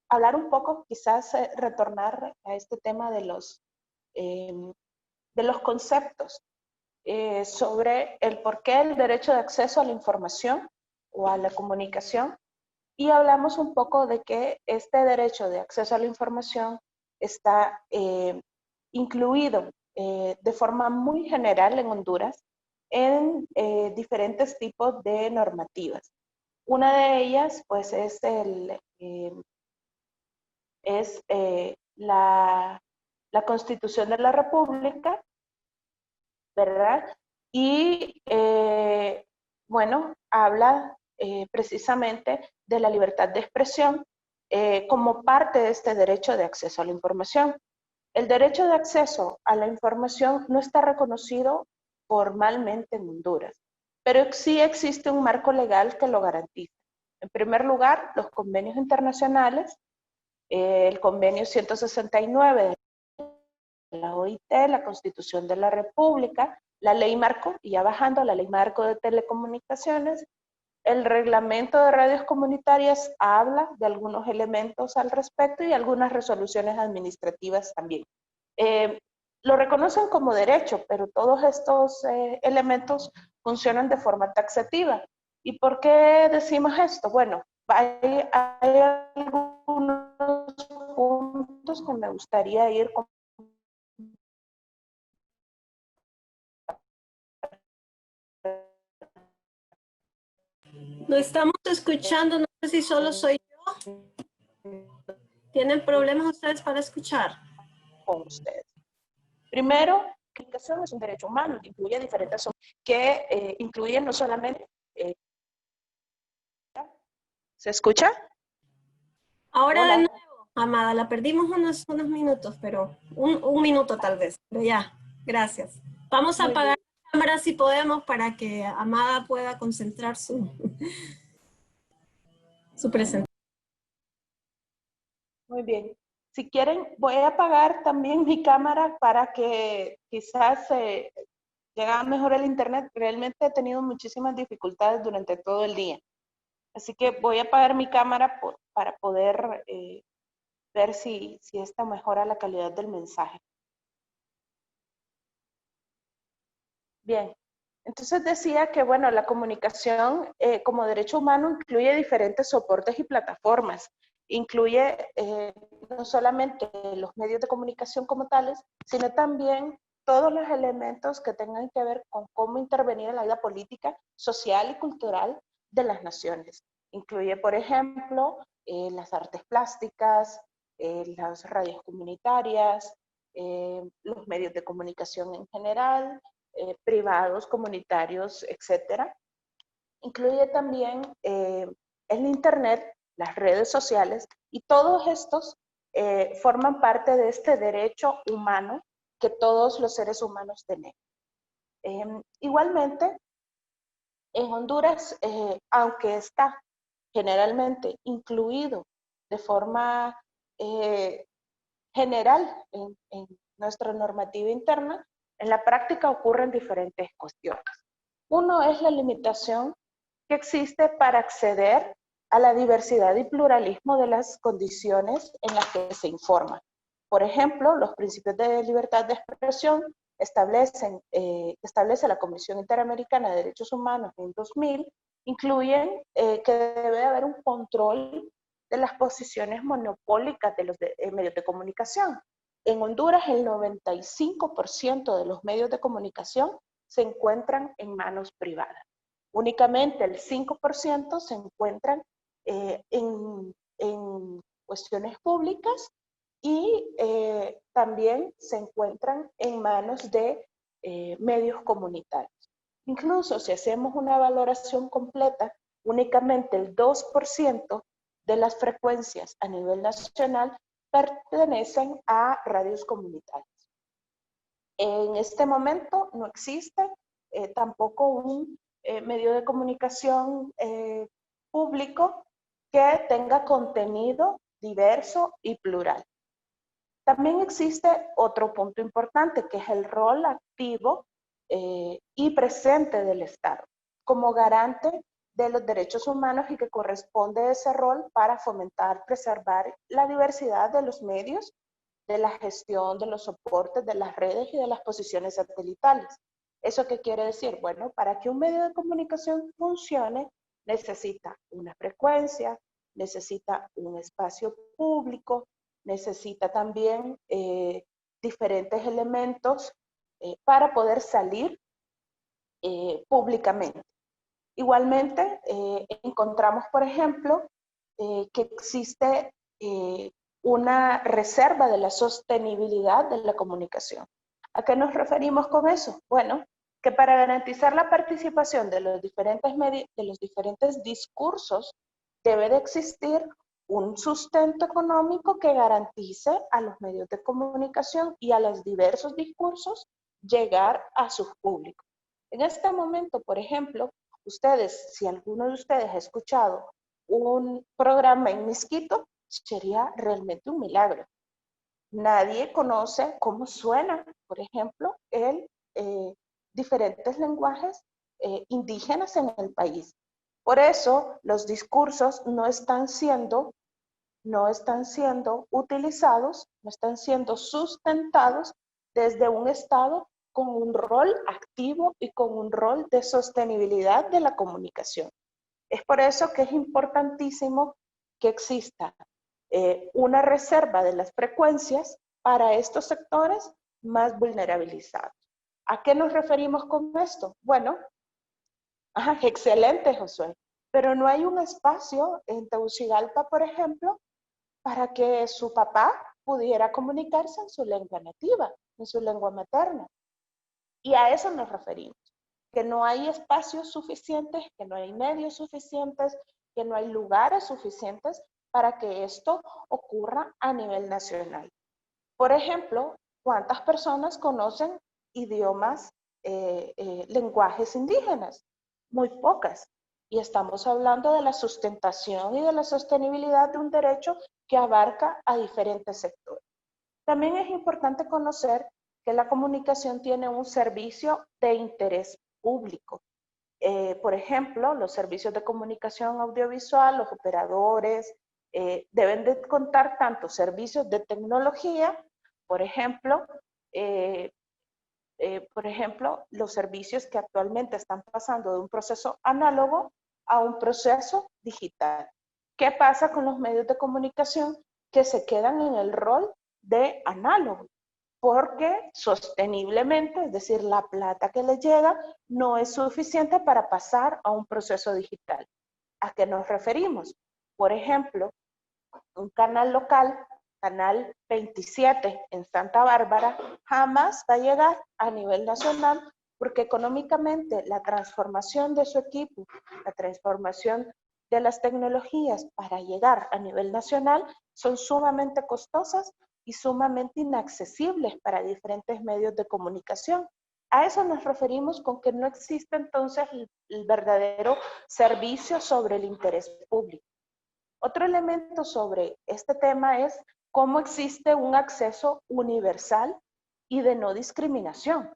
hablar un poco, quizás retornar a este tema de los conceptos sobre el por qué el derecho de acceso a la información o a la comunicación, y hablamos un poco de que este derecho de acceso a la información está incluido de forma muy general en Honduras en diferentes tipos de normativas. Una de ellas, pues, es la Constitución de la República, ¿verdad? Y, bueno, habla precisamente de la libertad de expresión como parte de este derecho de acceso a la información. El derecho de acceso a la información no está reconocido formalmente en Honduras, pero sí existe un marco legal que lo garantiza. En primer lugar, los convenios internacionales, el convenio 169 de la OIT, la Constitución de la República, la ley marco, y ya bajando, la ley marco de telecomunicaciones, el reglamento de radios comunitarias habla de algunos elementos al respecto y algunas resoluciones administrativas también. Lo reconocen como derecho, pero todos estos elementos funcionan de forma taxativa. ¿Y por qué decimos esto? Bueno, hay algunos puntos que me gustaría ir con. No estamos escuchando, no sé si solo soy yo. ¿Tienen problemas ustedes para escuchar? Con ustedes. Primero, la comunicación es un derecho humano que incluye diferentes que incluyen no solamente. ¿Se escucha? Ahora Hola. de nuevo, Amada, la perdimos unos minutos, pero un minuto tal vez, pero ya, gracias. Vamos a Muy apagar bien. la cámara si podemos para que Amada pueda concentrar su presentación. Muy bien. Si quieren, voy a apagar también mi cámara para que quizás llegue mejor el internet. Realmente he tenido muchísimas dificultades durante todo el día. Así que voy a apagar mi cámara para poder ver si esta mejora la calidad del mensaje. Bien. Entonces decía que, bueno, la comunicación como derecho humano incluye diferentes soportes y plataformas. Incluye no solamente los medios de comunicación como tales, sino también todos los elementos que tengan que ver con cómo intervenir en la vida política, social y cultural de las naciones. Incluye, por ejemplo, las artes plásticas, las radios comunitarias, los medios de comunicación en general, privados, comunitarios, etcétera. Incluye también el Internet, las redes sociales, y todos estos forman parte de este derecho humano que todos los seres humanos tenemos. Igualmente, en Honduras, aunque está generalmente incluido de forma general en nuestra normativa interna, en la práctica ocurren diferentes cuestiones. Uno es la limitación que existe para acceder a la diversidad y pluralismo de las condiciones en las que se informa. Por ejemplo, los principios de libertad de expresión establece la Comisión Interamericana de Derechos Humanos en 2000, incluyen que debe haber un control de las posiciones monopólicas de los medios de comunicación. En Honduras, el 95% de los medios de comunicación se encuentran en manos privadas. Únicamente el 5% se encuentran en cuestiones públicas y también se encuentran en manos de medios comunitarios. Incluso si hacemos una valoración completa, únicamente el 2% de las frecuencias a nivel nacional pertenecen a radios comunitarias. En este momento no existe tampoco un medio de comunicación público que tenga contenido diverso y plural. También existe otro punto importante, que es el rol activo y presente del Estado como garante de los derechos humanos y que corresponde ese rol para fomentar, preservar la diversidad de los medios, de la gestión, de los soportes, de las redes y de las posiciones satelitales. ¿Eso qué quiere decir? Bueno, para que un medio de comunicación funcione, necesita una frecuencia, necesita un espacio público, necesita también diferentes elementos para poder salir públicamente. Igualmente, encontramos, por ejemplo, que existe una reserva de la sostenibilidad de la comunicación. ¿A qué nos referimos con eso? Bueno, que para garantizar la participación de los diferentes medios, de los diferentes discursos, debe de existir un sustento económico que garantice a los medios de comunicación y a los diversos discursos llegar a sus públicos. En este momento, por ejemplo, ustedes, si alguno de ustedes ha escuchado un programa en Misquito, sería realmente un milagro. Nadie conoce cómo suena, por ejemplo, diferentes lenguajes indígenas en el país. Por eso los discursos no están siendo utilizados, no están siendo sustentados desde un Estado con un rol activo y con un rol de sostenibilidad de la comunicación. Es por eso que es importantísimo que exista una reserva de las frecuencias para estos sectores más vulnerabilizados. ¿A qué nos referimos con esto? Bueno, excelente, Josué, pero no hay un espacio en Tegucigalpa, por ejemplo, para que su papá pudiera comunicarse en su lengua nativa, en su lengua materna. Y a eso nos referimos, que no hay espacios suficientes, que no hay medios suficientes, que no hay lugares suficientes para que esto ocurra a nivel nacional. Por ejemplo, ¿cuántas personas conocen idiomas, lenguajes indígenas? Muy pocas. Y estamos hablando de la sustentación y de la sostenibilidad de un derecho que abarca a diferentes sectores. También es importante conocer que la comunicación tiene un servicio de interés público. Por ejemplo, los servicios de comunicación audiovisual, los operadores, deben de contar tanto servicios de tecnología, por ejemplo, los servicios que actualmente están pasando de un proceso análogo a un proceso digital. ¿Qué pasa con los medios de comunicación que se quedan en el rol de análogo? Porque sosteniblemente, es decir, la plata que les llega no es suficiente para pasar a un proceso digital. ¿A qué nos referimos? Por ejemplo, un canal local, Canal 27 en Santa Bárbara, jamás va a llegar a nivel nacional porque económicamente la transformación de su equipo, la transformación de las tecnologías para llegar a nivel nacional son sumamente costosas y sumamente inaccesibles para diferentes medios de comunicación. A eso nos referimos con que no existe entonces el verdadero servicio sobre el interés público. Otro elemento sobre este tema es cómo existe un acceso universal y de no discriminación.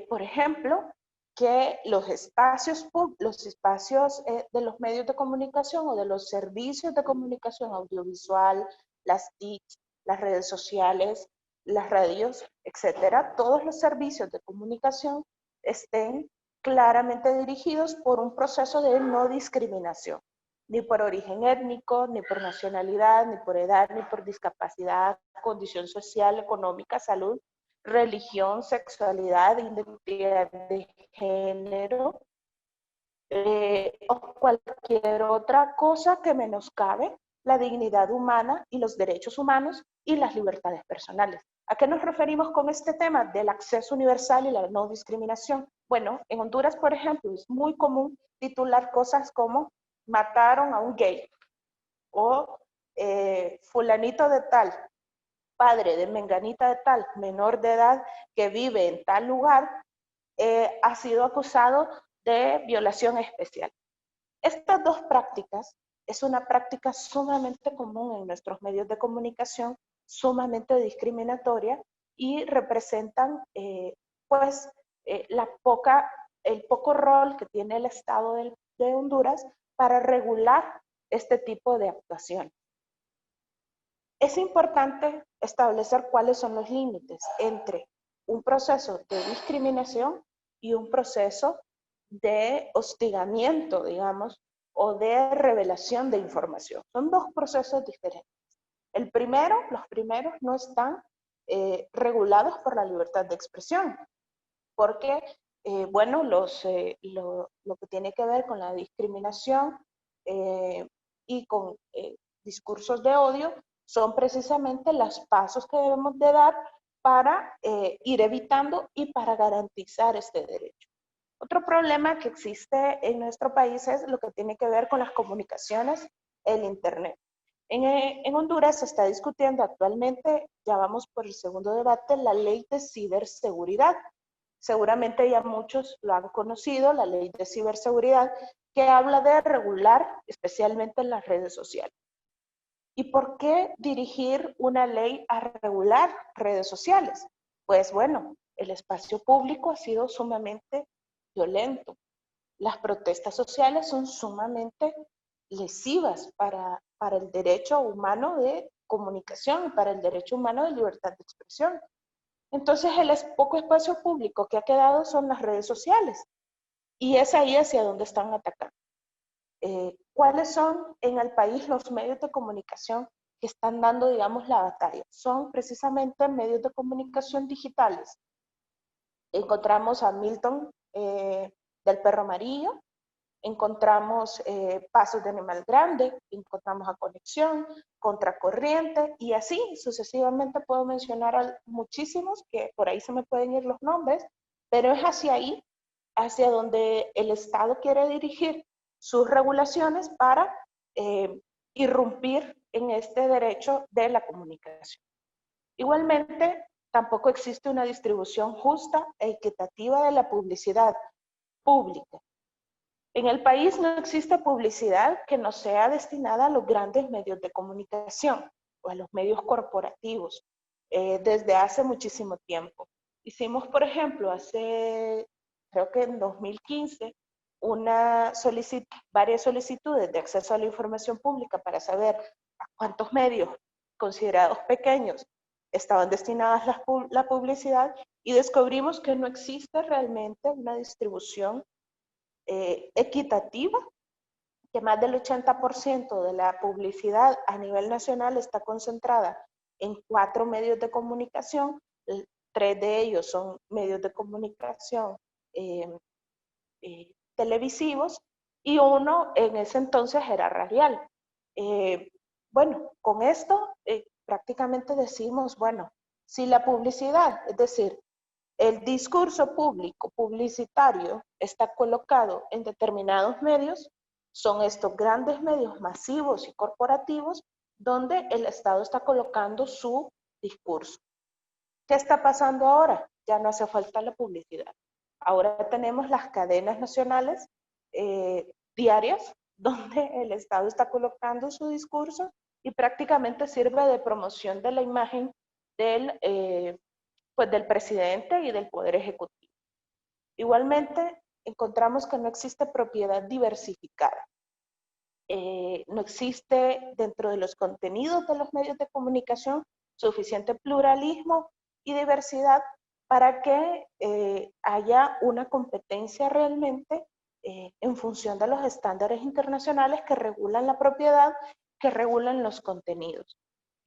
Por ejemplo, que los espacios de los medios de comunicación o de los servicios de comunicación audiovisual, las TICs, las redes sociales, las radios, etcétera, todos los servicios de comunicación estén claramente dirigidos por un proceso de no discriminación, ni por origen étnico, ni por nacionalidad, ni por edad, ni por discapacidad, condición social, económica, salud, religión, sexualidad, identidad de género, o cualquier otra cosa que menoscabe la dignidad humana y los derechos humanos y las libertades personales. ¿A qué nos referimos con este tema del acceso universal y la no discriminación? Bueno, en Honduras, por ejemplo, es muy común titular cosas como mataron a un gay o fulanito de tal, padre de menganita de tal, menor de edad que vive en tal lugar, ha sido acusado de violación especial. Estas dos prácticas es una práctica sumamente común en nuestros medios de comunicación, sumamente discriminatoria y representan el poco rol que tiene el Estado de Honduras para regular este tipo de actuaciones. Es importante establecer cuáles son los límites entre un proceso de discriminación y un proceso de hostigamiento, digamos, o de revelación de información. Son dos procesos diferentes. Los primeros no están regulados por la libertad de expresión, porque, bueno, lo que tiene que ver con la discriminación y con discursos de odio son precisamente los pasos que debemos de dar para ir evitando y para garantizar este derecho. Otro problema que existe en nuestro país es lo que tiene que ver con las comunicaciones, el Internet. En Honduras se está discutiendo actualmente, ya vamos por el segundo debate, la ley de ciberseguridad. Seguramente ya muchos lo han conocido, la ley de ciberseguridad, que habla de regular especialmente en las redes sociales. ¿Y por qué dirigir una ley a regular redes sociales? Pues bueno, el espacio público ha sido sumamente violento. Las protestas sociales son sumamente lesivas para el derecho humano de comunicación, para el derecho humano de libertad de expresión. Entonces, el poco espacio público que ha quedado son las redes sociales. Y es ahí hacia donde están atacando. ¿Cuáles son en el país los medios de comunicación que están dando, digamos, la batalla? Son precisamente medios de comunicación digitales. Encontramos a Milton del Perro Amarillo, encontramos Pasos de Animal Grande, encontramos a Conexión, Contracorriente, y así sucesivamente puedo mencionar a muchísimos que por ahí se me pueden ir los nombres, pero es hacia ahí, hacia donde el Estado quiere dirigir sus regulaciones para irrumpir en este derecho de la comunicación. Igualmente, tampoco existe una distribución justa e equitativa de la publicidad pública. En el país no existe publicidad que no sea destinada a los grandes medios de comunicación o a los medios corporativos desde hace muchísimo tiempo. Hicimos, por ejemplo, creo que en 2015, varias solicitudes de acceso a la información pública para saber a cuántos medios considerados pequeños estaban destinadas la publicidad y descubrimos que no existe realmente una distribución equitativa, que más del 80% de la publicidad a nivel nacional está concentrada en 4 medios de comunicación, 3 de ellos son medios de comunicación televisivos y uno en ese entonces era radial. Bueno, con esto prácticamente decimos, bueno, si la publicidad, es decir, el discurso público, publicitario, está colocado en determinados medios, son estos grandes medios masivos y corporativos donde el Estado está colocando su discurso. ¿Qué está pasando ahora? Ya no hace falta la publicidad. Ahora tenemos las cadenas nacionales diarias donde el Estado está colocando su discurso y prácticamente sirve de promoción de la imagen del presidente y del Poder Ejecutivo. Igualmente, encontramos que no existe propiedad diversificada. No existe dentro de los contenidos de los medios de comunicación suficiente pluralismo y diversidad para que haya una competencia realmente en función de los estándares internacionales que regulan la propiedad, que regulan los contenidos.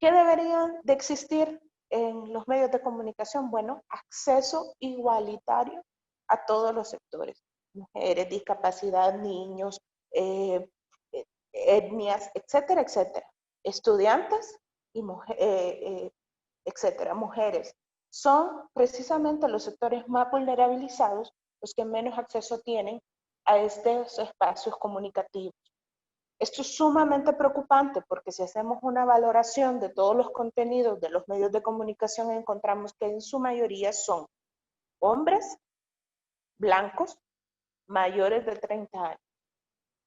¿Qué deberían de existir en los medios de comunicación? Bueno, acceso igualitario a todos los sectores, mujeres, discapacidad, niños, etnias, etcétera, etcétera. Estudiantes y etcétera, mujeres. Son precisamente los sectores más vulnerabilizados los que menos acceso tienen a estos espacios comunicativos. Esto es sumamente preocupante porque si hacemos una valoración de todos los contenidos de los medios de comunicación, encontramos que en su mayoría son hombres blancos mayores de 30 años.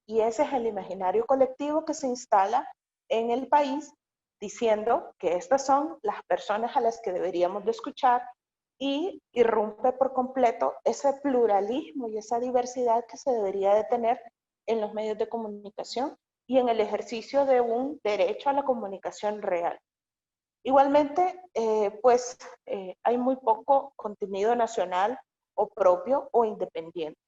Y ese es el imaginario colectivo que se instala en el país diciendo que estas son las personas a las que deberíamos de escuchar y irrumpe por completo ese pluralismo y esa diversidad que se debería de tener en los medios de comunicación y en el ejercicio de un derecho a la comunicación real. Igualmente, hay muy poco contenido nacional o propio o independiente.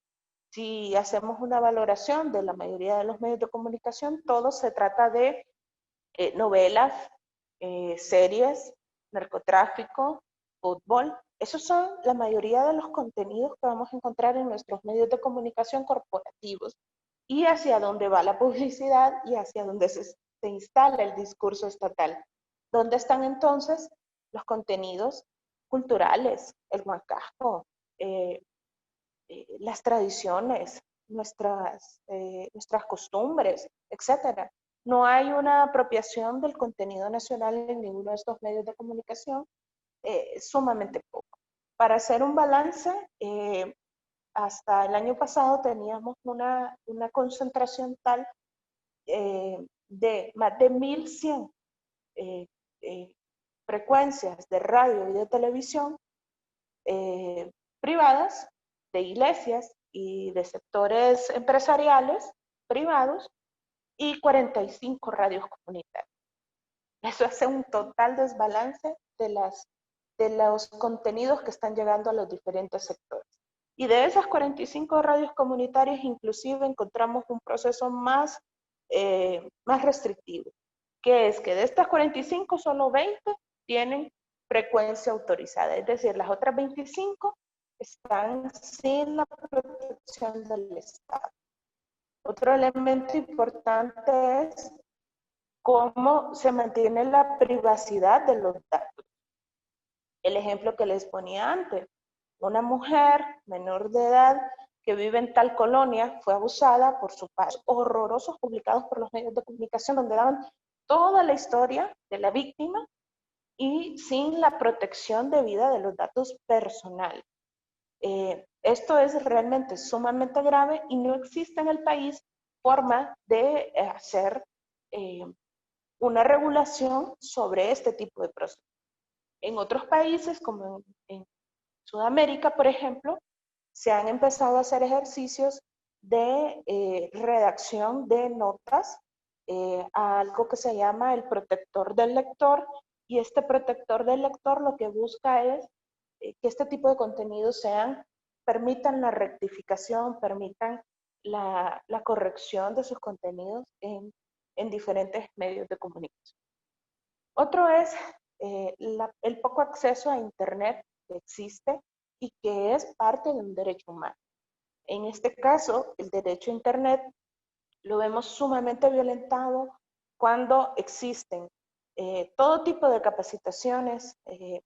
Si hacemos una valoración de la mayoría de los medios de comunicación, todo se trata de novelas, series, narcotráfico, fútbol. Esos son la mayoría de los contenidos que vamos a encontrar en nuestros medios de comunicación corporativos y hacia dónde va la publicidad y hacia dónde se instala el discurso estatal. ¿Dónde están entonces los contenidos culturales, el huancajo, las tradiciones, nuestras costumbres, etcétera? No hay una apropiación del contenido nacional en ninguno de estos medios de comunicación, sumamente poco. Para hacer un balance, hasta el año pasado teníamos una concentración tal de más de 1.100 frecuencias de radio y de televisión privadas, de iglesias y de sectores empresariales privados, y 45 radios comunitarias. Eso hace un total desbalance de los contenidos que están llegando a los diferentes sectores. Y de esas 45 radios comunitarias, inclusive encontramos un proceso más restrictivo, que es que de estas 45, solo 20 tienen frecuencia autorizada, es decir, las otras 25 están sin la protección del Estado. Otro elemento importante es cómo se mantiene la privacidad de los datos. El ejemplo que les ponía antes, una mujer menor de edad que vive en tal colonia fue abusada por sus padres, horrorosos, publicados por los medios de comunicación, donde daban toda la historia de la víctima y sin la protección debida de los datos personales. Esto es realmente sumamente grave y no existe en el país forma de hacer una regulación sobre este tipo de procesos. En otros países, como en Sudamérica, por ejemplo, se han empezado a hacer ejercicios de redacción de notas, algo que se llama el protector del lector, y este protector del lector lo que busca es que este tipo de contenidos permitan la rectificación, permitan la corrección de sus contenidos en diferentes medios de comunicación. Otro es el poco acceso a Internet que existe y que es parte de un derecho humano. En este caso, el derecho a Internet lo vemos sumamente violentado cuando existen todo tipo de capacitaciones, a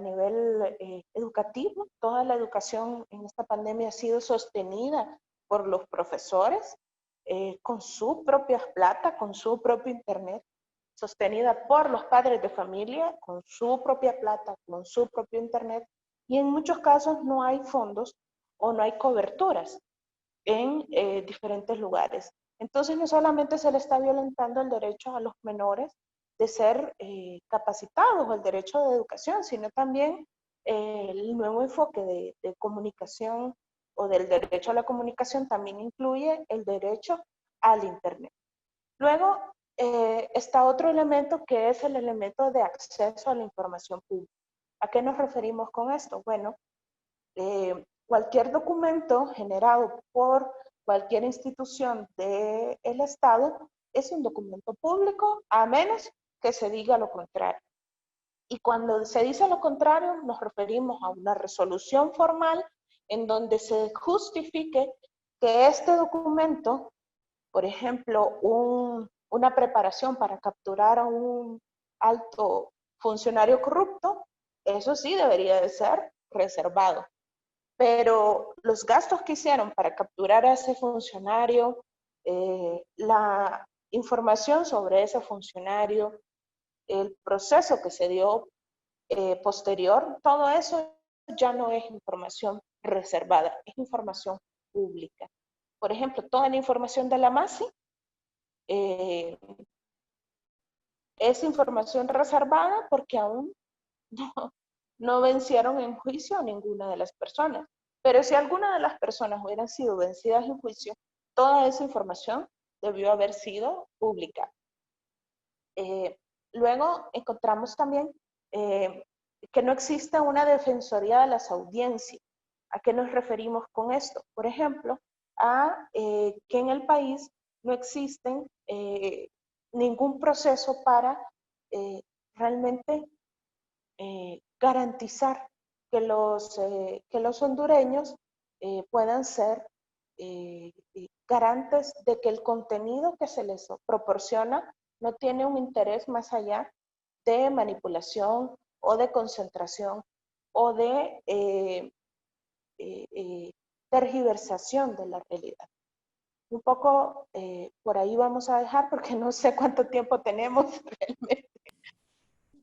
nivel educativo. Toda la educación en esta pandemia ha sido sostenida por los profesores con su propia plata, con su propio Internet, sostenida por los padres de familia con su propia plata, con su propio Internet, y en muchos casos no hay fondos o no hay coberturas en diferentes lugares. Entonces no solamente se le está violentando el derecho a los menores de ser capacitados o el derecho de educación, sino también el nuevo enfoque de comunicación o del derecho a la comunicación también incluye el derecho al Internet. Luego está otro elemento que es el elemento de acceso a la información pública. ¿A qué nos referimos con esto? Bueno, cualquier documento generado por cualquier institución del Estado es un documento público, a menos que se diga lo contrario. Y cuando se dice lo contrario, nos referimos a una resolución formal en donde se justifique que este documento, por ejemplo, una preparación para capturar a un alto funcionario corrupto, eso sí debería de ser reservado. Pero los gastos que hicieron para capturar a ese funcionario, la información sobre ese funcionario, el proceso que se dio posterior, todo eso ya no es información reservada, es información pública. Por ejemplo, toda la información de la MASI es información reservada porque aún no vencieron en juicio a ninguna de las personas. Pero si alguna de las personas hubieran sido vencidas en juicio, toda esa información debió haber sido publicada. Luego encontramos también que no existe una defensoría de las audiencias. ¿A qué nos referimos con esto? Por ejemplo, a que en el país no existen ningún proceso para realmente garantizar que los hondureños puedan ser garantes de que el contenido que se les proporciona no tiene un interés más allá de manipulación o de concentración o de tergiversación de la realidad. Un poco por ahí vamos a dejar porque no sé cuánto tiempo tenemos realmente.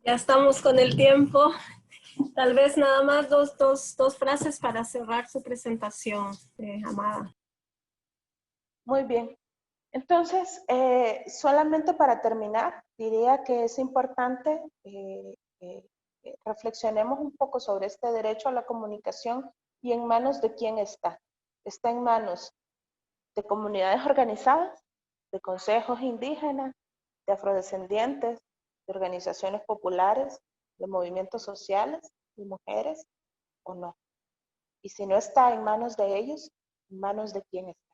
Ya estamos con el tiempo. Tal vez nada más dos frases para cerrar su presentación, Amada. Muy bien. Entonces, solamente para terminar, diría que es importante reflexionemos un poco sobre este derecho a la comunicación y en manos de quién está. Está en manos de comunidades organizadas, de consejos indígenas, de afrodescendientes, de organizaciones populares, de movimientos sociales, de mujeres o no. Y si no está en manos de ellos, ¿en manos de quién está?